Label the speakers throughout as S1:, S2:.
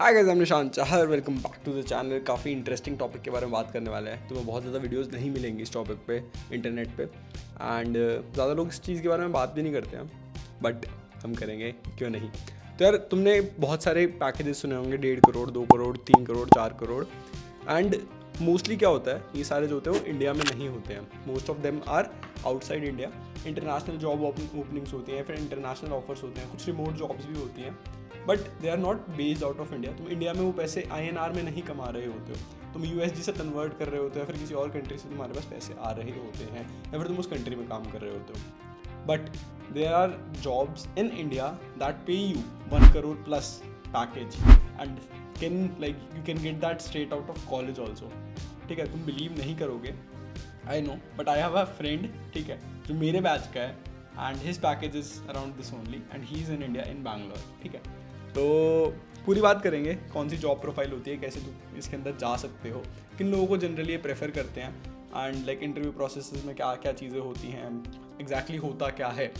S1: Hi guys, I am Nishant Chahar. Welcome back to the channel. काफ़ी interesting topic के बारे में बात करने वाले हैं। तुम्हें बहुत ज़्यादा वीडियोस नहीं मिलेंगी इस टॉपिक पे इंटरनेट पे एंड ज़्यादा लोग इस चीज़ के बारे में बात भी नहीं करते हैं, बट हम करेंगे, क्यों नहीं। तो यार, तुमने बहुत सारे पैकेजेस सुने होंगे, 1.5 करोड़, 2 करोड़, 3 करोड़, 4 करोड़। एंड मोस्टली क्या होता है, ये सारे जो होते हैं वो इंडिया में नहीं होते हैं। Most of them are outside India. International job openings होती हैं, फिर इंटरनेशनल ऑफर्स होते हैं, कुछ रिमोट जॉब्स भी होती हैं, but they are not based out of India. तुम इंडिया में वो पैसे INR में नहीं कमा रहे होते हो, तुम USD से कन्वर्ट कर रहे होते हो, या फिर किसी और कंट्री से तुम्हारे पास पैसे आ रहे होते हैं, या फिर तुम उस कंट्री में काम कर रहे होते हो। But there are jobs in India that pay you 1 crore plus package and can you can get that straight out of college also. ठीक है, तुम बिलीव नहीं करोगे, I know, but I have a friend, ठीक है, जो मेरे बैच का है, and his package is around this only, and he is in India, in Bangalore. ठीक है, तो पूरी बात करेंगे कौन सी जॉब प्रोफाइल होती है, कैसे तुम इसके अंदर जा सकते हो, किन लोगों को जनरली ये प्रेफर करते हैं, एंड इंटरव्यू प्रोसेस में क्या क्या चीज़ें होती हैं, एग्जैक्टली होता क्या है।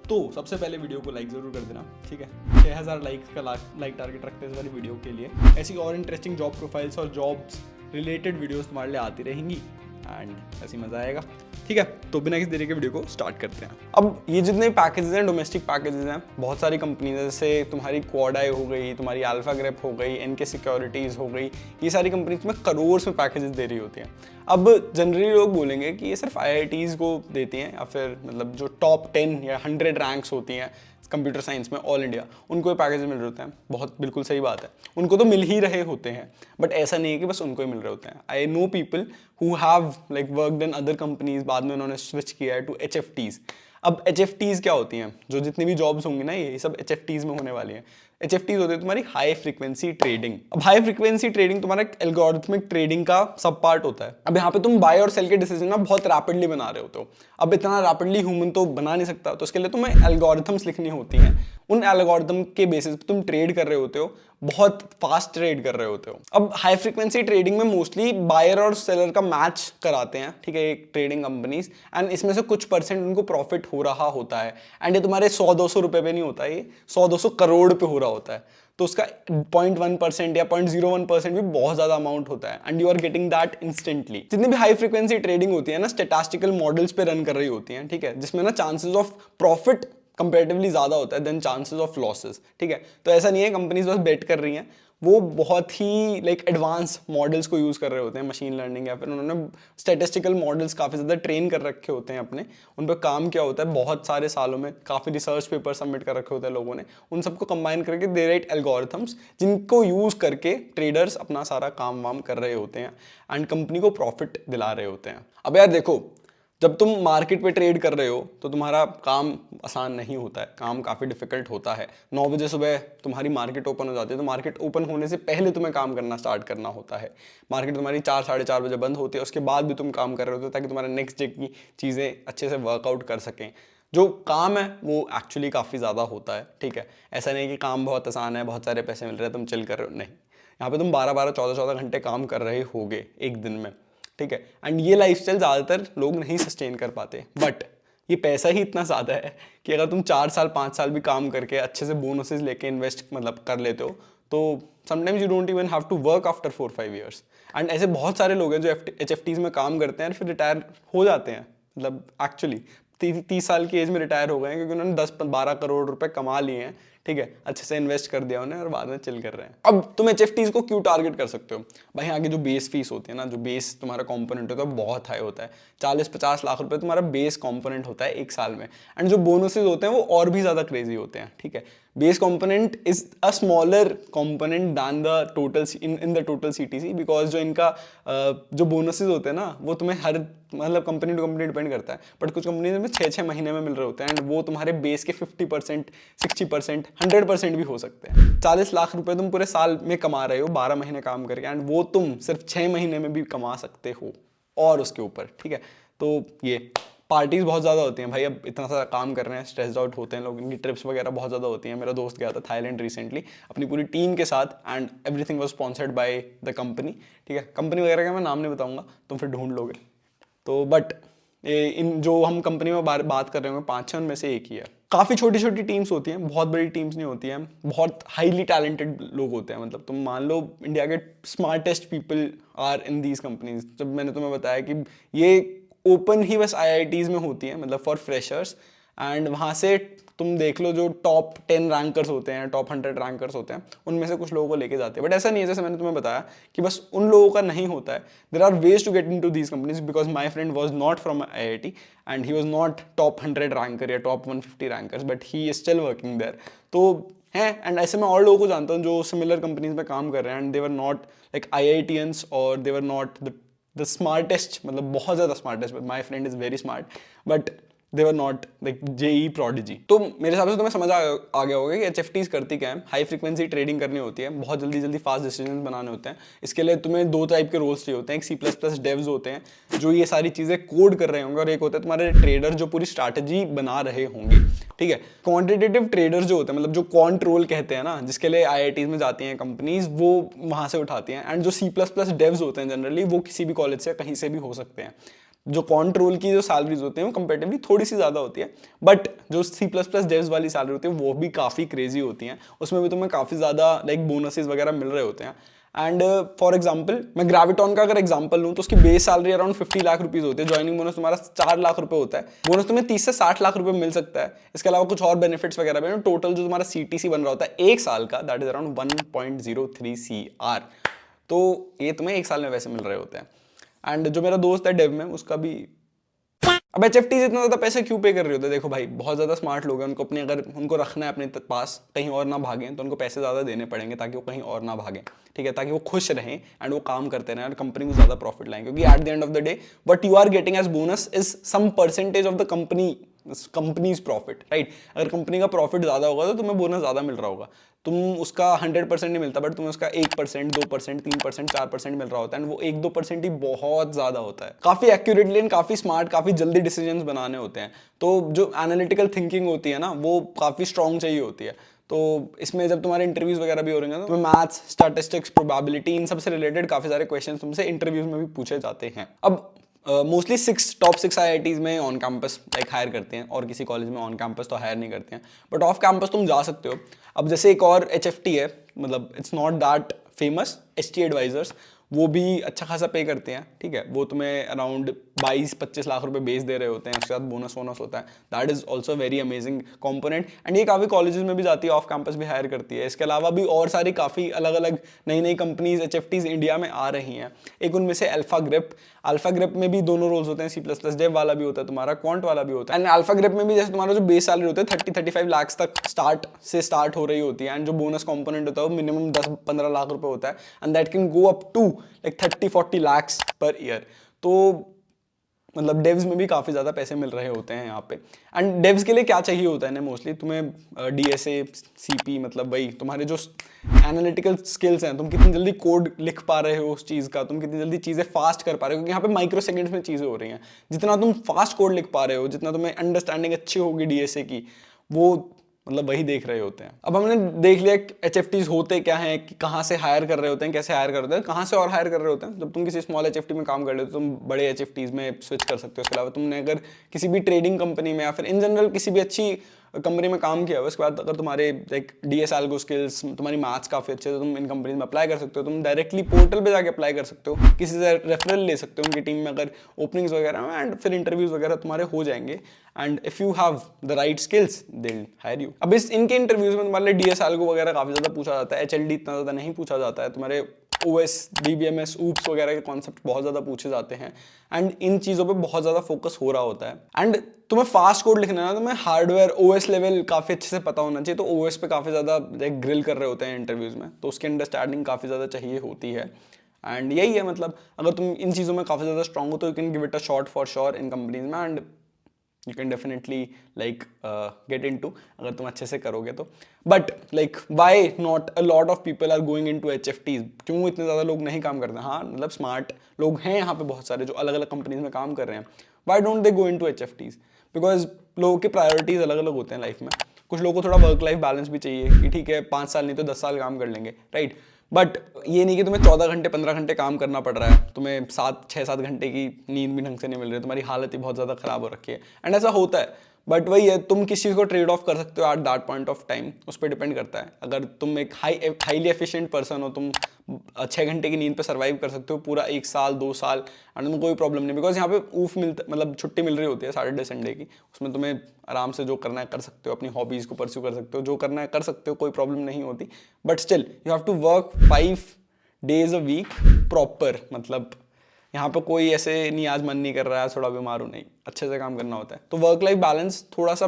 S1: तो सबसे पहले वीडियो को लाइक ज़रूर कर देना, ठीक है। 6000 लाइक्स का लाइक टारगेट रखते हैं इस वाली वीडियो के लिए। ऐसी और इंटरेस्टिंग जॉब प्रोफाइल्स और जॉब्स रिलेटेड वीडियोस तुम्हारे लिए आती रहेंगी एंड ऐसे मज़ा आएगा। ठीक है, तो बिना किसी देरी के वीडियो को स्टार्ट करते हैं। अब ये जितने पैकेजेस हैं, डोमेस्टिक पैकेजेस हैं, बहुत सारी कंपनीज, जैसे तुम्हारी क्वाड आई हो गई, तुम्हारी अल्फा ग्रेप हो गई, NK सिक्योरिटीज़ हो गई, ये सारी कंपनीज में करोड़ में पैकेजेस दे रही होती हैं। अब जनरली लोग बोलेंगे कि ये सिर्फ IITs को देती हैं, या फिर जो टॉप 10 या 100 रैंक्स होती हैं कंप्यूटर साइंस में ऑल इंडिया, उनको ये पैकेज मिल रहे होते हैं। बहुत बिल्कुल सही बात है, उनको तो मिल ही रहे होते हैं, बट ऐसा नहीं है कि बस उनको ही मिल रहे होते हैं। I know people who have worked in other companies, बाद में उन्होंने स्विच किया है टू HFTs। अब HFTs क्या होती हैं, जो जितनी भी जॉब्स होंगी ना, ये सब HFTs में होने वाली हैं। HFTs होती है तुम्हारी हाई फ्रीक्वेंसी ट्रेडिंग। अब हाई फ्रीक्वेंसी ट्रेडिंग तुम्हारा एल्गोरिथमिक ट्रेडिंग का सब पार्ट होता है। अब यहाँ पे तुम बाय और सेल के डिसीजन ना बहुत रैपिडली बना रहे होते हो। अब इतना रैपिडली ह्यूमन तो बना नहीं सकता, तो उसके लिए तुम्हें एल्गोरिथम्स लिखनी होती हैं। उन एल्गोरिथम के बेसिस पे तुम ट्रेड कर रहे होते हो, बहुत फास्ट ट्रेड कर रहे होते हो। अब हाई फ्रीक्वेंसी ट्रेडिंग में मोस्टली बायर और सेलर का मैच कराते हैं, ठीक है, एक ट्रेडिंग कंपनीज, एंड इसमें से कुछ परसेंट उनको प्रॉफिट हो रहा होता है। एंड ये तुम्हारे 100-200 रुपए पे नहीं होता, ये 100-200 करोड़ पे हो रहा होता है। तो उसका 0.1% या 0.01% भी बहुत ज्यादा अमाउंट होता है, and you are getting that instantly. जितनी भी हाई फ्रीक्वेंसी ट्रेडिंग होती है ना, स्टैटिस्टिकल मॉडल्स पे रन कर रही होती हैं, ठीक है, जिसमें ना चांसेस ऑफ प्रॉफिट कंपैरेटिवली ज्यादा होता है देन चांसेस ऑफ लॉसेस। ठीक है, तो ऐसा नहीं है कंपनीज बस बेट कर रही हैं, वो बहुत ही एडवांस मॉडल्स को यूज़ कर रहे होते हैं, मशीन लर्निंग, या फिर उन्होंने स्टैटिस्टिकल मॉडल्स काफ़ी ज़्यादा ट्रेन कर रखे होते हैं अपने। उन पर काम किया होता है बहुत सारे सालों में, काफ़ी रिसर्च पेपर सबमिट कर रखे होते हैं लोगों ने। उन सबको कंबाइन करके दे राइट एल्गोरिथम्स, जिनको यूज़ करके ट्रेडर्स अपना सारा काम वाम कर रहे होते हैं एंड कंपनी को प्रॉफिट दिला रहे होते हैं। अब यार देखो, जब तुम मार्केट पे ट्रेड कर रहे हो तो तुम्हारा काम आसान नहीं होता है, काम काफ़ी डिफिकल्ट होता है। 9 बजे सुबह तुम्हारी मार्केट ओपन हो जाती है, तो मार्केट ओपन होने से पहले तुम्हें काम करना स्टार्ट करना होता है। मार्केट तुम्हारी 4-4:30 बजे बंद होती है, उसके बाद भी तुम काम कर रहे होते हो, ताकि तुम्हारे नेक्स्ट डे की चीज़ें अच्छे से वर्कआउट कर सकें। जो काम है वो एक्चुअली काफ़ी ज़्यादा होता है, ठीक है। ऐसा नहीं कि काम बहुत आसान है, बहुत सारे पैसे मिल रहे हैं, तुम चिल कर रहे हो, नहीं। यहाँ पे तुम 12-12, 14-14 घंटे काम कर रहे होगे एक दिन में, ठीक है। एंड ये लाइफस्टाइल ज़्यादातर लोग नहीं सस्टेन कर पाते, बट ये पैसा ही इतना ज़्यादा है कि अगर तुम 4 साल 5 साल भी काम करके अच्छे से बोनसेस लेके इन्वेस्ट कर लेते हो, तो sometimes you don't even have to work after 4-5 years. And ऐसे बहुत सारे लोग हैं जो HFTs में काम करते हैं और फिर रिटायर हो जाते हैं, एक्चुअली 30 साल की एज में रिटायर हो गए हैं, क्योंकि उन्होंने 10-12 करोड़ रुपए कमा लिए हैं, ठीक है, अच्छे से इन्वेस्ट कर दिया उन्हें और बाद में चिल कर रहे हैं। अब तुम HFTs को क्यों टारगेट कर सकते हो भाई? आगे जो बेस फीस होती है ना, जो बेस तुम्हारा कंपोनेंट होता है बहुत हाई होता है। 40-50 लाख रुपए तुम्हारा बेस कंपोनेंट होता है एक साल में, एंड जो बोनसेस होते हैं वो और भी ज्यादा क्रेजी होते हैं, ठीक है। Base component is a smaller component than the total in the total CTC, because जो इनका जो बोनसेस होते हैं ना, वो तुम्हें हर कंपनी टू कंपनी डिपेंड करता है, बट कुछ कंपनीज में 6-6 महीने में मिल रहे होते हैं, एंड वो तुम्हारे बेस के 50%, 60%, 100% भी हो सकते हैं। 40 लाख रुपए तुम पूरे साल में कमा रहे हो 12 महीने काम करके, एंड वो तुम सिर्फ 6 महीने में भी कमा सकते हो और उसके ऊपर, ठीक है। तो ये पार्टीज बहुत ज़्यादा होती हैं भाई, अब इतना सारा काम कर रहे हैं, स्ट्रेस्ड आउट होते हैं लोग, इनकी ट्रिप्स वगैरह बहुत ज़्यादा होती हैं। मेरा दोस्त गया था थाईलैंड रिसेंटली अपनी पूरी टीम के साथ, and everything was sponsored by the company, ठीक है। कंपनी वगैरह का मैं नाम नहीं बताऊंगा, तुम फिर ढूंढ लोगे। तो बट इन जो हम कंपनी में बात कर रहे होंगे 5-6 उनमें से एक ही है। काफ़ी छोटी छोटी टीम्स होती हैं, बहुत बड़ी टीम्स नहीं होती हैं, बहुत हाईली टैलेंटेड लोग होते हैं। मतलब तुम मान लो इंडिया के smartest people are in these companies. जब मैंने तुम्हें बताया कि ये ओपन ही बस IITs में होती है, मतलब फॉर फ्रेशर्स, एंड वहाँ से तुम देख लो जो टॉप 10 रैंकर्स होते हैं, टॉप 100 रैंकर्स होते हैं, उनमें से कुछ लोगों को लेके जाते हैं। बट ऐसा नहीं है, जैसे मैंने तुम्हें बताया कि बस उन लोगों का नहीं होता है। There are ways to get into these companies, because my friend was not from IIT and he was not top 100 ranker या top 150 rankers, but he is still working there. तो है, एंड ऐसे मैं और लोगों को जानता हूँ जो सिमिलर कंपनीज में काम कर रहे हैं, and they were not like IITians और दे वर नॉट द स्मार्टेस्ट, मतलब बहुत ज़्यादा smartest, but my friend is very smart, but they were not like JEE prodigy। तो मेरे हिसाब से तुम्हें समझ आ गया होगा कि HFTs करती क्या है। हाई फ्रीक्वेंसी ट्रेडिंग करनी होती है, बहुत जल्दी जल्दी फास्ट डिसीजन बनाने होते हैं। इसके लिए तुम्हें 2 टाइप के रोल्स चाहिए होते हैं। एक C++ devs होते हैं जो ये सारी चीज़ें कोड कर रहे होंगे, और एक होते हैं तुम्हारे ट्रेडर जो पूरी स्ट्रैटेजी बना रहे होंगे, ठीक है। क्वांटिटेटिव ट्रेडर्स जो होते हैं, मतलब जो क्वांट रोल कहते हैं ना, जिसके लिए IITs में जाती हैं कंपनीज, वो वहाँ से उठाती हैं। एंड जो C++ devs होते हैं जनरली वो किसी भी कॉलेज से कहीं से भी हो सकते हैं। जो क्वांट रोल की जो सैलरीज होती हैं वो कंपेरेटिवली थोड़ी सी ज़्यादा होती है, बट जो C++ devs वाली सैलरी होती है वो भी काफ़ी क्रेजी होती हैं। उसमें भी तुम्हें काफ़ी ज़्यादा लाइक बोनसेस वगैरह मिल रहे होते हैं। एंड फॉर एग्जाम्पल मैं ग्रेविटॉन का अगर एग्जाम्पल लूँ तो उसकी base salary around 50 lakh rupees होती है। ज्वाइनिंग बोनस तुम्हारा 4 लाख रुपए होता है। बोनस तुम्हें 30 से 60 लाख रुपए मिल सकता है। इसके अलावा कुछ और बेनिफिट्स वगैरह भी। टोटल जो तुम्हारा CTC बन रहा होता है एक साल का, दैट इज अराउंड 1.03 CR। तो ये तुम्हें एक साल में वैसे मिल रहे होते हैं। एंड जो मेरा दोस्त है डेव में, उसका भी। अब HFTs इतना ज्यादा पैसे क्यों पे कर रहे होते हैं? देखो भाई, बहुत ज्यादा स्मार्ट लोग हैं, उनको अपने अगर उनको रखना है अपने पास, कहीं और ना भागें, तो उनको पैसे ज्यादा देने पड़ेंगे ताकि वो कहीं और ना भागें, ठीक है, ताकि वो खुश रहें एंड वो काम करते रहें और कंपनी को ज्यादा प्रॉफिट लाएं। क्योंकि at the end of the day what you are getting as bonus is some percentage of the company's profit, right. अगर कंपनी का प्रॉफिट ज्यादा होगा तो तुम्हें बोनस ज्यादा मिल रहा होगा। तुम उसका 100% नहीं मिलता, बट तुम्हें उसका 1%, 2%, 3%, 4% मिल रहा होता है, एंड वो 1-2% ही बहुत ज्यादा होता है। काफी एक्यूरेटली एंड काफी स्मार्ट, काफी जल्दी डिसीजंस बनाने होते हैं। तो जो एनालिटिकल थिंकिंग होती है ना, वो काफी स्ट्रांग चाहिए होती है। तो इसमें जब तुम्हारे इंटरव्यूज वगैरह भी हो रहे हैं तो मैथ्स, स्टैटिस्टिक्स, प्रोबेबिलिटी, इन सबसे रिलेटेड काफी सारे क्वेश्चंस तुमसे इंटरव्यूज में भी पूछे जाते हैं। अब मोस्टली टॉप 6 IITs में ऑन कैंपस लाइक हायर करते हैं, और किसी कॉलेज में ऑन कैंपस तो हायर नहीं करते हैं, बट ऑफ कैंपस तुम जा सकते हो। अब जैसे एक और HFT है, मतलब it's not that famous, HT advisors, वो भी अच्छा खासा पे करते हैं, ठीक है। वो तुम्हें अराउंड 22-25 लाख रुपए बेस दे रहे होते हैं, उसके बाद बोनस वोनस होता है। That is also very amazing component, and ये काफ़ी कॉलेजेस में भी जाती है, ऑफ कैंपस भी हायर करती है। इसके अलावा भी और सारी काफ़ी अलग अलग नई नई कंपनीज HFTs इंडिया में आ रही हैं। एक उनमें से अल्फा ग्रिप में भी दोनों रोल्स होते हैं, C++ dev वाला भी होता है तुम्हारा, क्वांट वाला भी होता है। एंड अल्फा ग्रिप में भी जैसे तुम्हारा जो बेस सैलरी होता है 30-35 लाख तक स्टार्ट हो रही होती है, एंड जो बोनस कंपोनेंट होता है वो मिनिमम 10-15 लाख रुपए होता है, and that can go up to like 30-40 lakhs पर ईयर। तो मतलब डेव्स में भी काफ़ी ज़्यादा पैसे मिल रहे होते हैं यहाँ पे। एंड डेव्स के लिए क्या चाहिए होता है ना, मोस्टली तुम्हें DSA CP, मतलब वही तुम्हारे जो एनालिटिकल स्किल्स हैं, तुम कितनी जल्दी कोड लिख पा रहे हो उस चीज़ का, तुम कितनी जल्दी चीज़ें फास्ट कर पा रहे हो, क्योंकि यहाँ पे माइक्रो सेकेंड्स में चीज़ें हो रही हैं। जितना तुम फास्ट कोड लिख पा रहे हो, जितना तुम्हें अंडरस्टैंडिंग अच्छी होगी DSA की, वो मतलब वही देख रहे होते हैं। अब हमने देख लिया HFTs होते क्या हैं, कि कहाँ से हायर कर रहे होते हैं, कैसे हायर कर रहे होते हैं, कहाँ से और हायर कर रहे होते हैं। जब तुम किसी स्मॉल HFT में काम कर रहे हो तो तुम बड़े HFTs में स्विच कर सकते हो। उसके अलावा तुमने अगर किसी भी ट्रेडिंग कंपनी में या फिर इन जनरल किसी भी अच्छी कंपनी में काम किया हुआ, उसके बाद अगर तुम्हारे लाइक DS एल्गो स्किल्स, तुम्हारी मैथ्स काफ़ी अच्छे, तो तुम इन कंपनीज में अप्लाई कर सकते हो। तुम डायरेक्टली पोर्टल पे जाके अप्लाई कर सकते हो, किसी से रेफरल ले सकते हो उनकी टीम में अगर ओपनिंग्स वगैरह हैं, एंड फिर इंटरव्यूज वगैरह तुम्हारे हो जाएंगे, and if you have the right skills they will hire you. अब इनके इंटरव्यूज में तुम्हारे DS एल्गो वगैरह काफ़ी ज़्यादा पूछा जाता है, HLD इतना ज़्यादा नहीं पूछा जाता है। तुम्हारे OS, DBMS, OOPS वगैरह के कॉन्सेप्ट बहुत ज़्यादा पूछे जाते हैं, एंड इन चीज़ों पे बहुत ज़्यादा फोकस हो रहा होता है। एंड तुम्हें फास्ट कोड लिखना है ना, तुम्हें हार्डवेयर OS लेवल काफ़ी अच्छे से पता होना चाहिए। तो OS पे काफ़ी ज़्यादा ग्रिल कर रहे होते हैं इंटरव्यूज़ में, तो उसकी अंडरस्टैंडिंग काफ़ी ज़्यादा चाहिए होती है। एंड यही है, मतलब अगर तुम इन चीज़ों में काफ़ी ज़्यादा स्ट्रांग हो तो you can give it a shot for sure in companies में, and you can definitely like get into, अगर तुम अच्छे से करोगे तो। But like why not a lot of people are going into HFTs? क्यों इतने ज़्यादा लोग नहीं काम करते? हाँ, मतलब स्मार्ट लोग हैं यहाँ पे बहुत सारे जो अलग अलग कंपनीज में काम कर रहे हैं। Why don't they go into HFTs? Because लोगों की प्रायोरिटीज अलग अलग होते हैं लाइफ में। कुछ लोगों को थोड़ा वर्क लाइफ बैलेंस भी चाहिए कि ठीक है 5 साल नहीं तो 10 साल काम कर लेंगे, राइट। बट ये नहीं कि तुम्हें 14 घंटे 15 घंटे काम करना पड़ रहा है, तुम्हें 6-7 घंटे की नींद भी ढंग से नहीं मिल रही है, तुम्हारी हालत ही बहुत ज़्यादा ख़राब हो रखी है। एंड ऐसा होता है, बट वही है, तुम किस चीज़ को ट्रेड ऑफ कर सकते हो at that point of time, उस पर डिपेंड करता है। अगर तुम एक हाईली एफिशिएंट पर्सन हो, तुम 6 घंटे की नींद पे सर्वाइव कर सकते हो पूरा 1 साल 2 साल, एंड तुम्हें कोई प्रॉब्लम नहीं, बिकॉज यहाँ पे ऊफ मिलता, मतलब छुट्टी मिल रही होती है सैटरडे संडे की, उसमें तुम्हें आराम से जो करना है कर सकते हो, अपनी हॉबीज़ को परस्यू कर सकते हो, जो करना है कर सकते हो, कोई प्रॉब्लम नहीं होती। But still you have to work 5 days a week proper, मतलब यहाँ पे कोई ऐसे नहीं आज मन नहीं कर रहा है थोड़ा बीमार हो, नहीं, अच्छे से काम करना होता है। तो वर्क लाइफ बैलेंस थोड़ा सा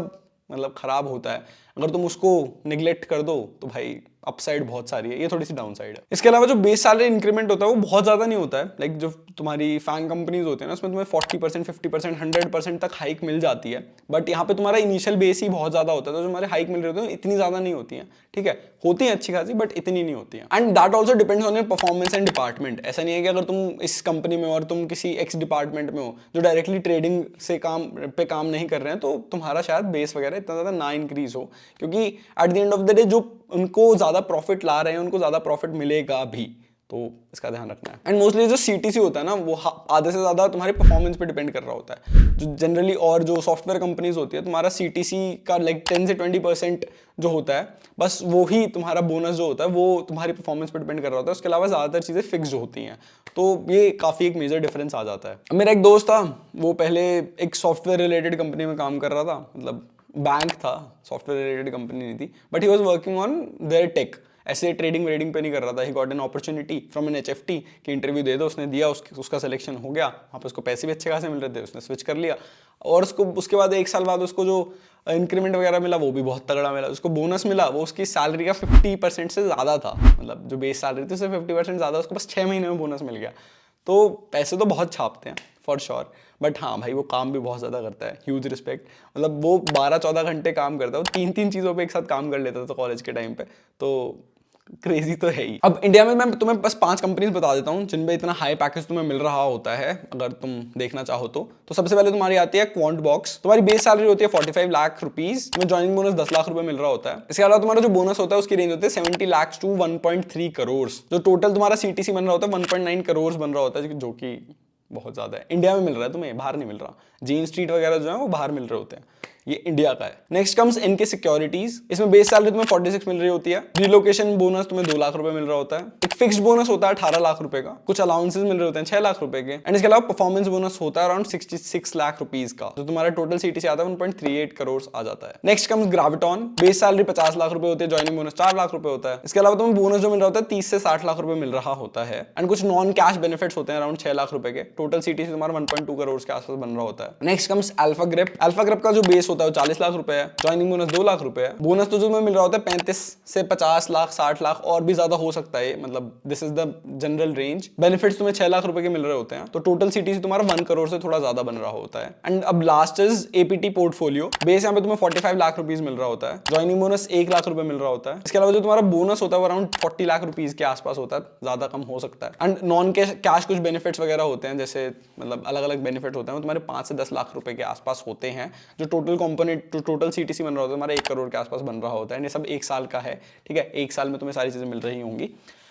S1: मतलब खराब होता है, अगर तुम उसको निगलेक्ट कर दो तो भाई अपसाइड बहुत सारी है, ये थोड़ी सी डाउन साइड है। इसके अलावा जो बेस सैलरी इंक्रीमेंट होता है वो बहुत ज़्यादा नहीं होता है, लाइक जो तुम्हारी फैंग कंपनीज होती है ना, उसमें तुम्हें 40%, 50%, 100% तक हाइक मिल जाती है। बट यहाँ पे तुम्हारा इनिशियल बेस ही बहुत ज़्यादा होता है, तो जो हमारे हाइक मिल रही होती है इतनी ज़्यादा नहीं होती है, ठीक है, होती है अच्छी खासी, बट इतनी नहीं होती है। And that also depends on your performance and department. ऐसा नहीं है कि अगर तुम इस कंपनी में और तुम किसी एक्स डिपार्टमेंट में हो जो डायरेक्टली ट्रेडिंग से काम नहीं कर रहे हैं, तो तुम्हारा शायद बेस वगैरह इतना ज़्यादा ना इंक्रीज हो, क्योंकि at the end of the day जो उनको ज़्यादा प्रॉफिट ला रहे हैं उनको ज़्यादा प्रॉफिट मिलेगा भी, तो इसका ध्यान रखना है। एंड मोस्टली जो सीटीसी होता है ना, वो आधे से ज़्यादा तुम्हारे परफॉर्मेंस पे डिपेंड कर रहा होता है, जो जनरली, और जो सॉफ्टवेयर कंपनीज होती है, तुम्हारा सीटीसी का लाइक 10 से 20% जो होता है, बस वो ही तुम्हारा बोनस जो होता है वो तुम्हारी परफॉर्मेंस पे डिपेंड कर रहा होता है। उसके अलावा ज़्यादातर चीज़ें फिक्स होती हैं, तो ये काफ़ी एक मेजर डिफरेंस आ जाता है। मेरा एक दोस्त था, वो पहले एक सॉफ्टवेयर रिलेटेड कंपनी में काम कर रहा था, मतलब बैंक था, सॉफ्टवेयर रिलेटेड कंपनी नहीं थी, but he was working on their tech, ऐसे ट्रेडिंग वेडिंग पे नहीं कर रहा था। He got an opportunity from an HFT कि इंटरव्यू दे दो, उसने दिया, उसका सिलेक्शन हो गया, वहाँ पे उसको पैसे भी अच्छे खासे मिल रहे थे, उसने स्विच कर लिया, और उसके बाद 1 साल बाद उसको जो इंक्रीमेंट वगैरह मिला वो भी बहुत तगड़ा मिला, उसको बोनस मिला, वो उसकी सैलरी का 50% से ज़्यादा था, मतलब जो बेस सैलरी थी उससे 50% ज़्यादा, उसको बस 6 महीने में बोनस मिल गया। तो पैसे तो बहुत छापते हैं फॉर श्योर, बट हाँ भाई वो काम भी बहुत ज़्यादा करता है, ह्यूज रिस्पेक्ट, मतलब वो 12-14 घंटे काम करता है, वो 3-3 चीज़ों पे एक साथ काम कर लेता था कॉलेज के टाइम पे, तो क्रेजी तो है ही। अब इंडिया में मैं तुम्हें बस 5 कंपनीज बता देता हूँ जिनमें इतना हाई पैकेज तुम्हें मिल रहा होता है, अगर तुम देखना चाहो तो सबसे पहले तुम्हारी आती है क्वांट बॉक्स, तुम्हारी बेस सैलरी होती है 45 लाख रुपीज, तुम्हें ज्वाइनिंग बोनस 10 लाख रुपए मिल रहा होता है। इसके अलावा तुम्हारा जो बोनस होता है उसकी रेंज होती है 70 लाख टू 1.3 करोड़, जो टोटल तुम्हारा सीटीसी बन रहा होता है 1.9 करोड़ बन रहा होता है, जो कि बहुत ज्यादा है। इंडिया में मिल रहा है तुम्हें, बाहर नहीं मिल रहा। जीन स्ट्रीट वगैरह जो है वो बाहर मिल रहे होते हैं, ये इंडिया का है। नेक्स्ट कम्स इनके सिक्योरिटीज, इसमें बेस सैलरी तुम्हें 46 मिल रही होती है, रिलोकेशन बोनस तुम्हें 2 लाख रुपए मिल रहा होता है, एक फिक्स्ड बोनस होता है 18 लाख रुपए का, कुछ अलाउंसेस मिल रहे होते हैं 6 लाख रुपए के, एंड इसके अलावा परफॉर्मेंस बोनस होता है अराउंड 66 लाख रुपीज का, जो तुम्हारा टोटल सीटीसी आता है 1.38 करोड़ आ जाता है। Next comes graviton, base salary 50 lakh रुपए होती है, ज्वाइनिंग बोनस 4 लाख रुपए होता है। इसके अलावा तुम्हें बोनस जो मिल रहा होता है 30 से 60 लाख रुपए मिल रहा होता है, एंड कुछ नॉन कैश बेनिफिट्स होते हैं अराउंड 6 लाख रुपए के, टोटल सीटीसी तुम्हारा 1.2 करोड़ के आसपास बन रहा होता है। Next comes alpha grip, alpha grip का जो बेस होता है वो 40 लाख रुपए है, ज्वाइनिंग बोनस 2 लाख रुपए है, बोनस तो जो मिल रहा होता है 35 से 50 लाख 60 लाख और भी ज्यादा हो सकता है, मतलब this is the general range. Benefits तुम्हें 6 लाख रुपए के मिल रहे होते हैं, तो टोटल सीटीसी तुम्हारा 1 करोड़ से थोड़ा ज्यादा बन रहा होता है। एंड अब last is APT portfolio, base यहाँ पे तुम्हें 45 लाख रुपीज मिल रहा होता है, ज्वाइनिंग बोनस 1 लाख रुपए मिल रहा होता है। इसके अलावा जो तुम्हारा बोनस होता है वो अराउंड 40 लाख रुपीज के आसपास होता है, ज्यादा कम हो सकता है। एंड नॉन कैश कुछ बेनिफिट्स वगैरह होते हैं, जैसे मतलब अलग अलग बेनिफिट होते हैं, तुम्हारे 5 से 10 लाख रुपए के आसपास होते हैं, जो टोटल कंपोनेंट टोटल सीटीसी बन रहा होता है हमारा 1 करोड़ के आसपास बन रहा होता है। ये सब 1 साल का है, ठीक है, 1 साल में तुम्हें सारी चीजें मिल रही होंगी।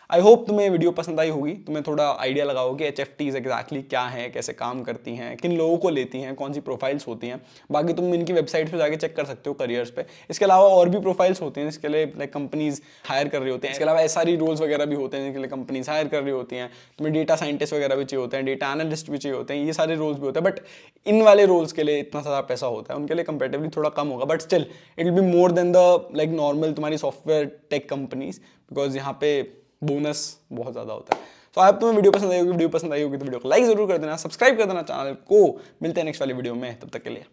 S1: आई होप तुम्हें वीडियो पसंद आई होगी, तुम्हें थोड़ा आइडिया लगा होगा एचएफटीज एग्जैक्टली क्या है, कैसे काम करती हैं, किन लोगों को लेती हैं, कौन सी प्रोफाइल्स होती हैं। बाकी तुम इनकी वेबसाइट पे जाके चेक कर सकते हो करियर्स पे। इसके अलावा और भी प्रोफाइल्स होती हैं जिसके लिए लाइक कंपनीज हायर कर रही होती हैं। इसके अलावा एसआरई रोल्स वगैरह भी होते हैं जिनके लिए कंपनीज हायर कर रही होती हैं। तुम्हें डेटा साइंटिस्ट वगैरह भी चाहिए होते हैं, डेटा एनालिस्ट भी चाहिए होते हैं, ये सारे रोल्स भी होते हैं। बट इन वाले रोल्स के लिए इतना ज़्यादा पैसा होता है, उनके लिए कंपेरेटिवली थोड़ा कम होगा, but still it will be more than the like normal तुम्हारी सॉफ्टवेयर टेक कंपनीज, बिकॉज यहाँ पे बोनस बहुत ज़्यादा होता है। तो आप तुम्हें वीडियो पसंद आई होगी तो वीडियो को लाइक जरूर कर देना, सब्सक्राइब कर देना चैनल को। मिलते हैं नेक्स्ट वाली वीडियो में, तब तक के लिए।